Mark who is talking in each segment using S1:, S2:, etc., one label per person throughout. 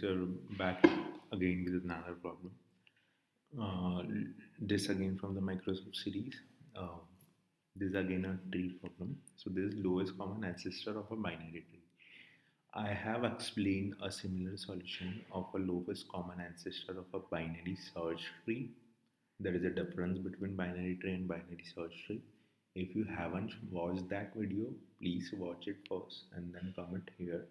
S1: So back again with another problem. Uh, this again from the Microsoft series. Uh, this is again a tree problem. So this is lowest common ancestor of a binary tree. I have explained a similar solution of a lowest common ancestor of a binary search tree. There is a difference between binary tree and binary search tree. If you haven't watched that video, please watch it first and then comment here.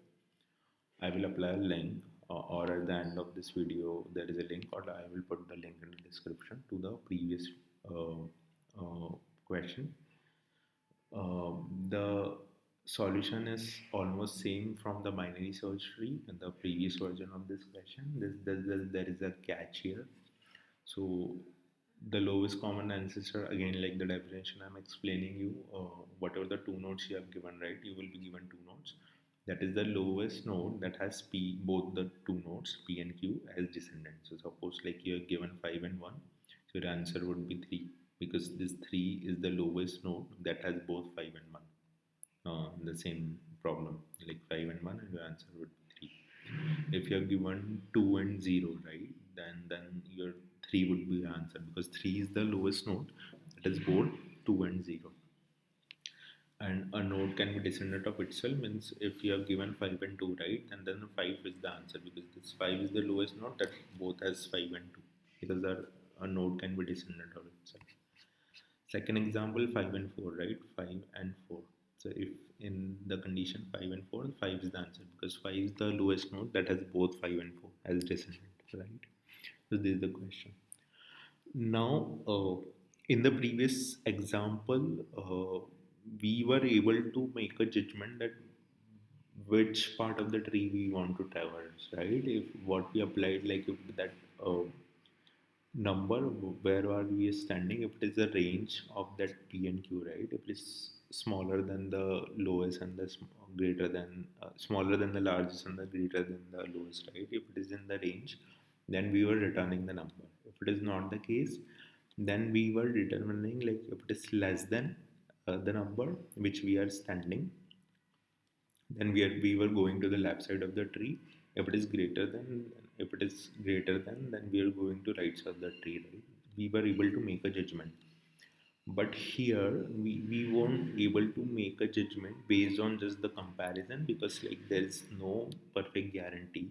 S1: I will apply a link or at the end of this video there is a link, or I will put the link in the description to the previous uh, question. The solution is almost same from the binary search tree in the previous version of this question. There is a catch here. So the lowest common ancestor, again, like the definition I'm explaining you, whatever the two nodes you have given, right, you will be given two nodes. That is the lowest node that has p, both the two nodes p and q as descendants. So suppose like you are given 5 and 1, so your answer would be 3, because this 3 is the lowest node that has both 5 and 1. The same problem, like 5 and 1, and your answer would be 3. If you are given 2 and 0, right, then your 3 would be the answer, because 3 is the lowest node that is both 2 and 0. And a node can be descendant of itself, means if you have given 5 and 2, right, and then 5 is the answer, because this 5 is the lowest node that both has 5 and 2, because a node can be descendant of itself. Second example, 5 and 4, right, 5 and 4. So if in the condition 5 and 4, 5 is the answer, because 5 is the lowest node that has both 5 and 4 as descendant, right? So this is the question. Now, in the previous example, we were able to make a judgment that which part of the tree we want to traverse, right? If what we applied, like if that number where are we standing, if it is a range of that p and q, right? If it is smaller than the lowest and the greater than smaller than the largest and the greater than the lowest, right? If it is in the range, then we were returning the number. If it is not the case, then we were determining like if it is less than the number which we are standing, then we were going to the left side of the tree. If it is greater than, if it is greater than, then we are going to right side of the tree, right? We were able to make a judgment. But here we weren't able to make a judgment based on just the comparison, because like there is no perfect guarantee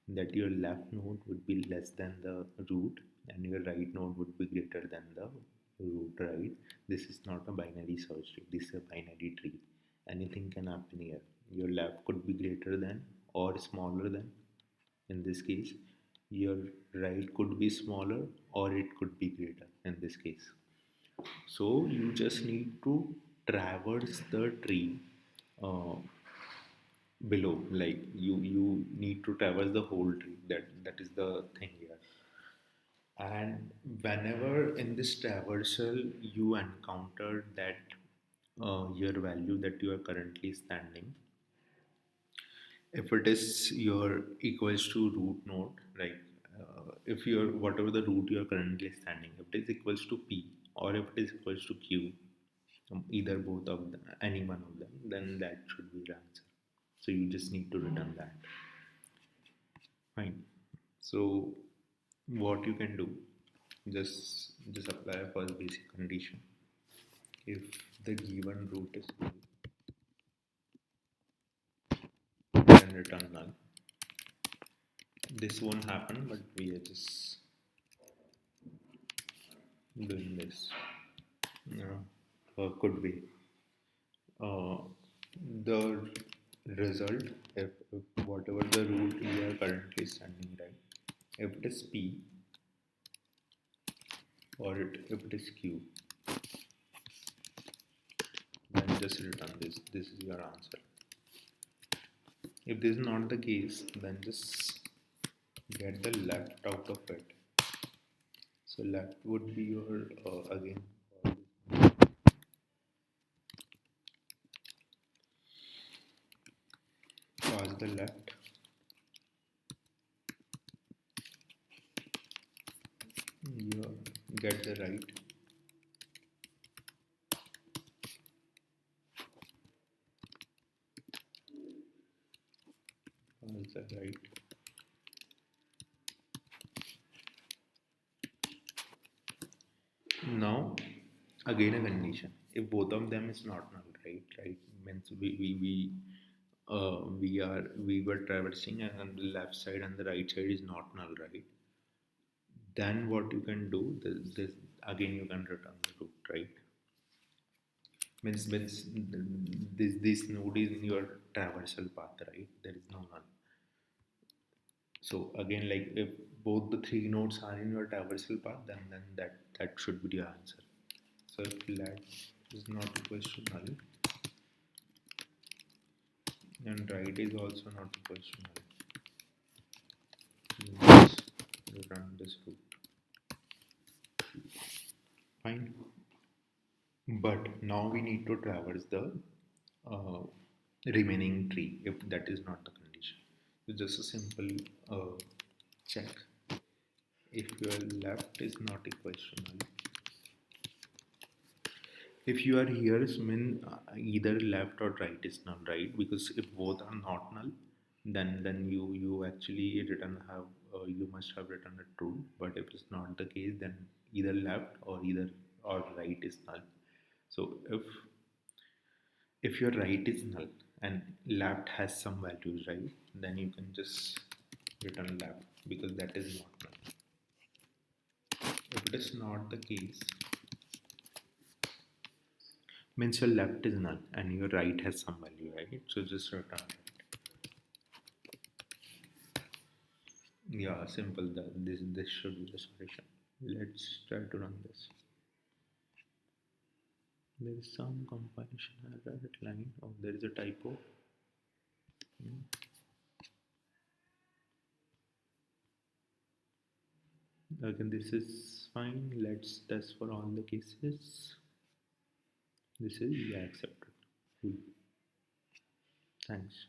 S1: that your left node would be less than the root and your right node would be greater than the root, right? This is not a binary search tree, this is a binary tree. Anything can happen here. Your left could be greater than or smaller than. In this case, your right could be smaller or it could be greater in this case. So you just need to traverse the tree uh, below, like you need to traverse the whole tree. That is the thing here. And whenever in this traversal you encounter that your value that you are currently standing, if it is your equals to root node, like if you're whatever the root you are currently standing, if it is equals to p or if it is equals to q, either both of them, any one of them, then that should be the answer. So you just need to return that. Fine. So what you can do, just apply a first basic condition. If the given root is null, then return null. This won't happen, but we are just doing this. Could be the result, if whatever the root you are currently standing, right, if it is p or if it is q, then just return this. This is your answer. If this is not the case, then just get the left out of it. So left would be your again pass the left, you get the right, pass the right, again a condition. If both of them is not null, right, means we were traversing and on the left side and the right side is not null, right? Then what you can do, this again you can return the root, right? Means this node is in your traversal path, right? There is no null. So again, like if both the three nodes are in your traversal path, then that should be the answer. So if lat is not equal to null and right is also not equal to null, you just run this route. Fine. But now we need to traverse the uh, remaining tree if that is not the condition. So just a simple check. If your left is not equal to null, if you are here, mean either left or right is null, right? Because if both are not null, then you actually return have you must have written a true. But if it's not the case, then either left or right is null. So if your right is null and left has some values, right, then you can just return left because that is not null. If it is not the case, means your left is null and your right has some value, right? So just return right. Yeah, simple. This should be the solution. Let's try to run this. There is some compilation error at line. Oh, there is a typo. Again, this is fine. Let's test for all the cases. This is yeah accepted. Cool. Thanks.